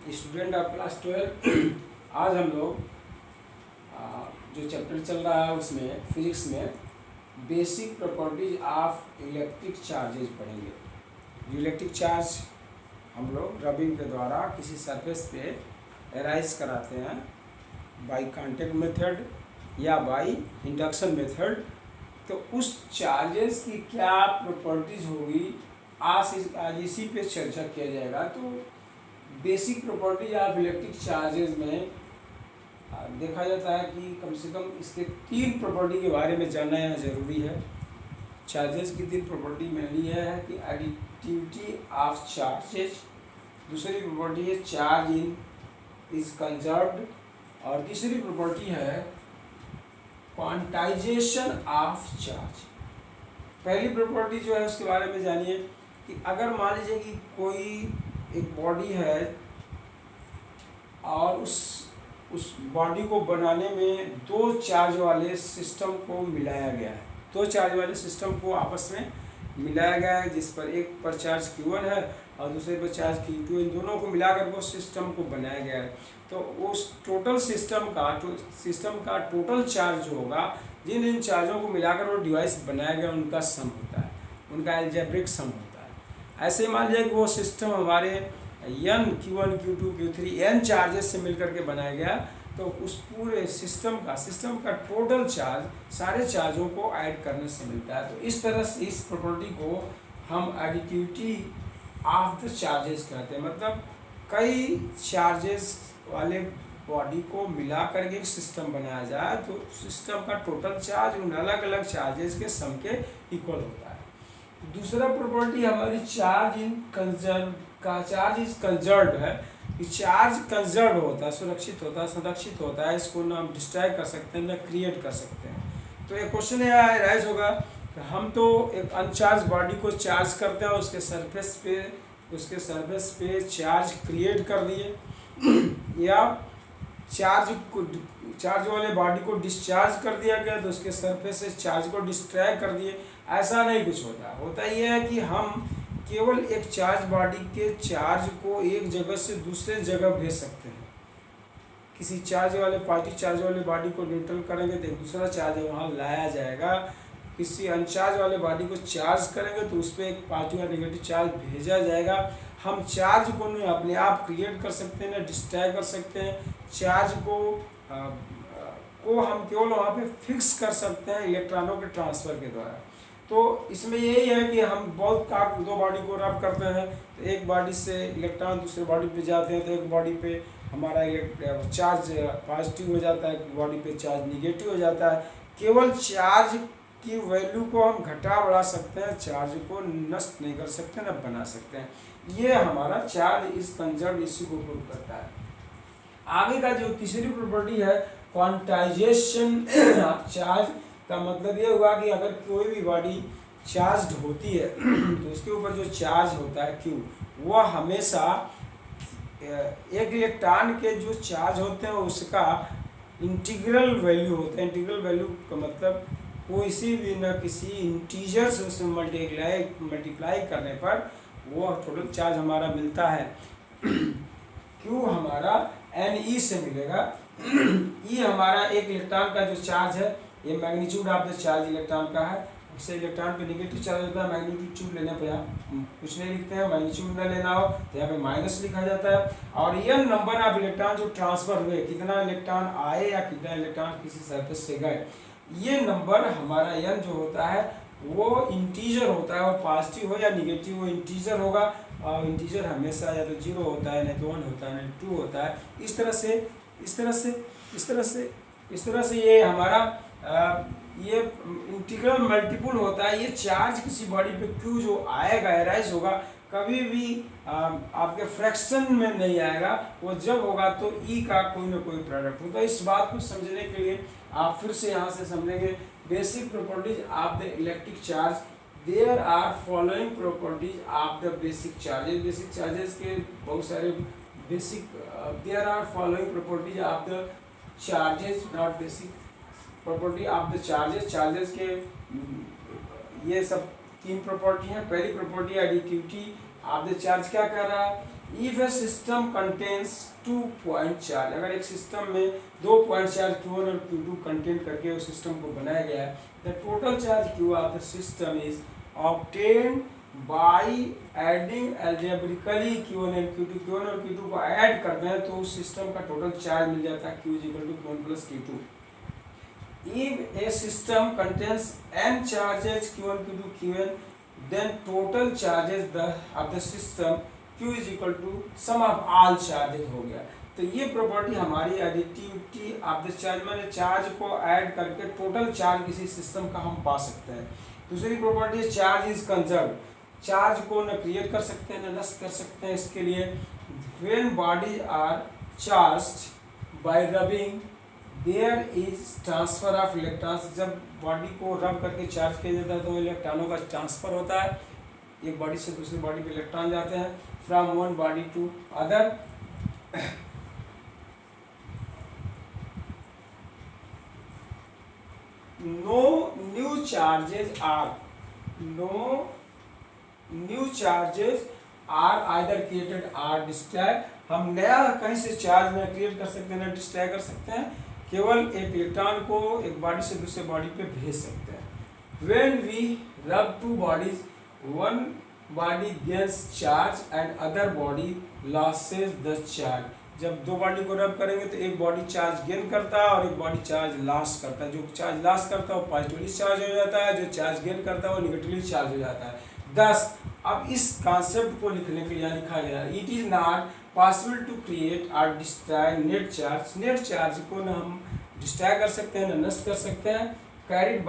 Student of class 12। आज हम लोग जो चैप्टर चल रहा है उसमें फिजिक्स में basic properties of electric charges पढ़ेंगे। जो इलेक्ट्रिक चार्ज हम लोग रबिंग के द्वारा किसी सरफेस पे एराइज कराते हैं बाय कांटेक्ट मेथड या बाय इंडक्शन मेथड, तो उस चार्जेस की क्या प्रॉपर्टीज होगी आज इसी पे चर्चा किया जाएगा। तो basic properties of electric charges में देखा जाता है कि कम से कम इसके 3 प्रॉपर्टी के बारे में जानना यहाँ जरूरी है। चार्जेस की 3 प्रॉपर्टी मेनली है कि एडिटिविटी ऑफ चार्जेस, दूसरी प्रॉपर्टी है चार्ज इन इज कंजर्व्ड, और तीसरी प्रॉपर्टी है क्वांटाइजेशन ऑफ चार्ज। पहली प्रॉपर्टी जो है उसके बारे में जानिए कि अगर मान लीजिए कि कोई एक बॉडी है और उस बॉडी को बनाने में 2 चार्ज वाले सिस्टम को मिलाया गया है। 2 चार्ज वाले सिस्टम को आपस में मिलाया गया है, जिस पर एक पर चार्ज Q1 है और दूसरे पर चार्ज Q2, इन दोनों को मिलाकर वो सिस्टम को बनाया गया है। तो उस टोटल सिस्टम का टोटल चार्ज होगा, जिन इन चार्जों को मिलाकर वो डिवाइस बनाया गया उनका सम होता है, उनका अलजेब्रिक सम होता है। ऐसे मान लीजिए कि वो सिस्टम हमारे n Q1 Q2 Q3 n charges से मिलकर के बनाया गया, तो उस पूरे सिस्टम का टोटल चार्ज सारे चार्जों को ऐड करने से मिलता है। तो इस तरह से इस प्रॉपर्टी को हम एडिटिविटी ऑफ द चार्जेस कहते हैं। मतलब कई चार्जेस वाले बॉडी को मिला करके एक सिस्टम बनाया जाए तो सिस्टम का टोटल चार्ज उन अलग अलग चार्जेस के सम के इक्वल होता है। दूसरा प्रॉपर्टी हमारी चार्ज इज कंजर्व्ड है। चार्ज कंजर्व होता है, सुरक्षित होता है, संरक्षित होता है। इसको ना हम डिस्ट्रॉय कर सकते हैं ना क्रिएट कर सकते हैं। तो एक क्वेश्चन यहाँ राइज होगा कि हम तो एक अनचार्ज बॉडी को चार्ज करते हैं, उसके सरफेस पे चार्ज क्रिएट कर दिए या चार्ज वाले बॉडी को डिस्चार्ज कर दिया गया तो उसके सरफेस से चार्ज को डिस्ट्रॉय कर दिए। ऐसा नहीं कुछ होता ये है कि हम केवल एक चार्ज बॉडी के चार्ज को एक जगह से दूसरे जगह भेज सकते हैं। किसी चार्ज वाले बॉडी को न्यूट्रल करेंगे तो एक दूसरा चार्ज वहाँ लाया जाएगा। किसी अनचार्ज वाले बॉडी को चार्ज करेंगे तो उस पर एक पॉजिटिव या नेगेटिव चार्ज भेजा जाएगा। हम चार्ज को नहीं अपने आप क्रिएट कर सकते हैं ना डिस्ट्रॉय कर सकते हैं। चार्ज को हम केवल वहाँ पे फिक्स कर सकते हैं इलेक्ट्रॉनों के ट्रांसफ़र के द्वारा। तो इसमें यही है कि हम बहुत 2 बॉडी को रब करते हैं, तो एक बॉडी से इलेक्ट्रॉन दूसरे बॉडी पे जाते हैं, तो एक बॉडी पे हमारा चार्ज पॉजिटिव हो जाता है, एक बॉडी पे चार्ज निगेटिव हो जाता है। केवल चार्ज की वैल्यू को हम घटा बढ़ा सकते हैं, चार्ज को नष्ट नहीं कर सकते ना बना सकते हैं। ये हमारा चार्ज इज कंजर्व्ड इसी को प्रूव करता है। आगे का जो तीसरी प्रॉपर्टी है क्वांटाइजेशन ऑफ चार्ज का मतलब ये हुआ कि अगर कोई भी बॉडी चार्ज होती है तो उसके ऊपर जो चार्ज होता है Q, वह हमेशा एक इलेक्ट्रॉन के जो चार्ज होते हैं उसका इंटीग्रल वैल्यू होता है। इंटीग्रल वैल्यू का मतलब किसी भी न किसी इंटीजर से उसमें मल्टीप्लाई करने पर वो टोटल चार्ज हमारा मिलता है। Q हमारा Ne से मिलेगा। E हमारा एक इलेक्ट्रॉन का जो चार्ज है, ये magnitude of the charge electron का है। इससे इलेक्ट्रॉन पे नेगेटिव चार्ज होता है, मैग्नीट्यूड लेने पर यहाँ कुछ नहीं लिखते हैं। मैग्नीट्यूड न लेना हो तो यहाँ पे माइनस लिखा जाता है। और ये नंबर ऑफ इलेक्ट्रॉन जो ट्रांसफर हुए, कितना इलेक्ट्रॉन आए या कितना इलेक्ट्रॉन किसी सरफेस से गए, ये नंबर हमारा n जो होता है वो इंटीजर होता है। और पॉजिटिव हो या निगेटिव वो इंटीजर होगा, और इंटीजर हमेशा या तो 0 होता है, नहीं तो 1 होता है, नहीं 2 होता है। इस तरह से ये हमारा ये इंटीग्रल मल्टीपल होता है। ये चार्ज किसी बॉडी पे Q जो आएगा एराइज होगा, कभी भी आपके फ्रैक्शन में नहीं आएगा। वो जब होगा तो E का कोई ना कोई प्रोडक्ट होगा। इस बात को समझने के लिए आप फिर से यहाँ से समझेंगे basic properties of the electric charge. There are following properties of the basic charges. Basic charges के बहुत सारे there are following properties of the charges, not basic property of the charges के ये सब 3 प्रॉपर्टी हैं। पहली property additivity of the charge क्या कह रहा है if a system contains 2 point charge, अगर एक सिस्टम में 2 पॉइंट चार्ज Q1 और Q2 कंटेन करके उस सिस्टम को बनाया गया है, the total charge Q of the system is obtain by adding algebraically Q1 and Q2, Q1 और Q2 को ऐड करते हैं तो उस सिस्टम का टोटल चार्ज मिल जाता है Q equal to Q1 plus Q2। If a system contains n charges Q1, Q2, Qn, then total charges of the system Q is equal to sum of all charges हो गया। तो ये property हमारी additivity of the charge, मैंने charge को add करके total charge किसी system का हम पा सकते हैं। दूसरी प्रॉपर्टी है चार्ज इज कंजर्व, चार्ज को न क्रिएट कर सकते हैं न नष्ट कर सकते हैं। इसके लिए when bodies are charged by rubbing there is transfer of electrons, जब बॉडी को रब करके चार्ज किया जाता है तो इलेक्ट्रॉनों का ट्रांसफर होता है, एक बॉडी से दूसरी बॉडी पे इलेक्ट्रॉन जाते हैं from one body to other. No new charges are either created or destroy, हम नया कहीं से चार्ज न क्रिएट कर सकते हैं न डिस्ट्रॉय कर सकते हैं, केवल एक इलेक्ट्रॉन को एक बॉडी से दूसरे बॉडी पे भेज सकते हैं। व्हेन वी रब two bodies, one body gains charge and other body losses the charge, जब दो बॉडी को रब करेंगे तो एक बॉडी चार्ज गेन करता है और एक बॉडी चार्ज लॉस करता है। जो चार्ज लॉस करता है वो पॉजिटिवली चार्ज हो जाता है, जो चार्ज गेन करता है वो निगेटिवली चार्ज हो जाता है। दस अब इस कॉन्सेप्ट को लिखने के लिए लिखा गया it is not possible to create और destroy net charge, net charge को न हम डिस्ट्रॉय कर सकते हैं न नष्ट कर सकते हैं। Carried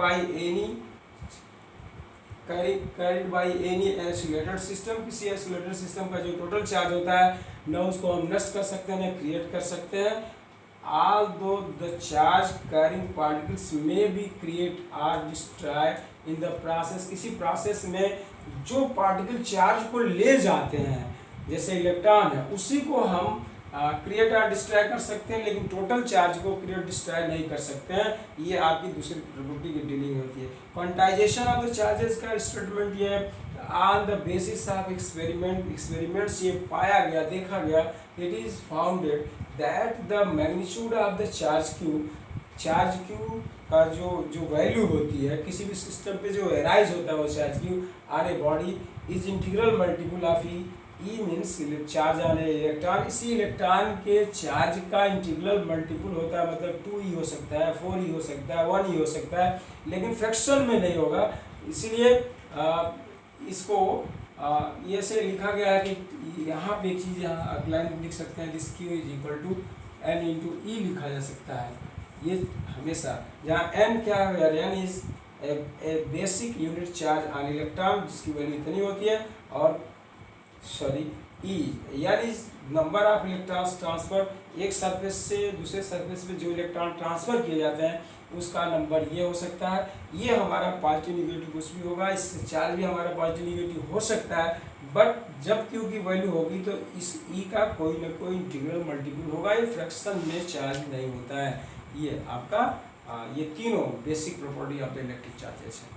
by any isolated system, किसी आइसोलेटेड सिस्टम का जो टोटल चार्ज होता है न उसको हम नष्ट कर सकते हैं न क्रिएट कर सकते हैं। although the charge carrying particles may be create or destroy in the process, किसी प्रोसेस में जो पार्टिकल चार्ज को ले जाते हैं जैसे इलेक्ट्रॉन है उसी को हम क्रिएट और डिस्ट्रॉय कर सकते हैं, लेकिन टोटल चार्ज को क्रिएट डिस्ट्रॉय नहीं कर सकते हैं। ये आपकी दूसरी प्रॉपर्टी की डीलिंग होती है। क्वांटाइजेशन ऑफ द चार्जेस का स्टेटमेंट ये on the basis of experiments ये पाया गया, देखा गया, it is founded that the magnitude of the charge Q का जो वैल्यू होती है किसी भी सिस्टम पे जो एराइज होता है वो charge Q R a body is integral multiple of E means charge आने इलेक्ट्रॉन, इसी इलेक्ट्रॉन के चार्ज का इंटीग्रल मल्टीपल होता है, मतलब 2e हो सकता है, 4e हो सकता है, 1e हो सकता है, लेकिन फ्रैक्शन में नहीं होगा। इसीलिए इसको ये से लिखा गया है कि यहाँ पे एक चीज़ यहाँ लाइन लिख सकते हैं this Q is equal to n into E लिखा जा सकता है। ये हमेशा जहाँ n क्या है, n is a basic unit charge on electron जिसकी वैल्यू इतनी होती है, और ई यानी नंबर ऑफ इलेक्ट्रॉन्स ट्रांसफर, एक सरफेस से दूसरे सरफेस पे जो इलेक्ट्रॉन ट्रांसफर किए जाते हैं उसका नंबर ये हो सकता है। ये हमारा पॉजिटिव निगेटिव कुछ भी होगा, इससे चार्ज भी हमारा पॉजिटिव निगेटिव हो सकता है, बट जब क्यू की वैल्यू होगी तो इस ई का कोई ना कोई इंटीग्रल मल्टीपल होगा, ये फ्रैक्शन में चार्ज नहीं होता है। ये आपका ये तीनों basic property of the electric charges है।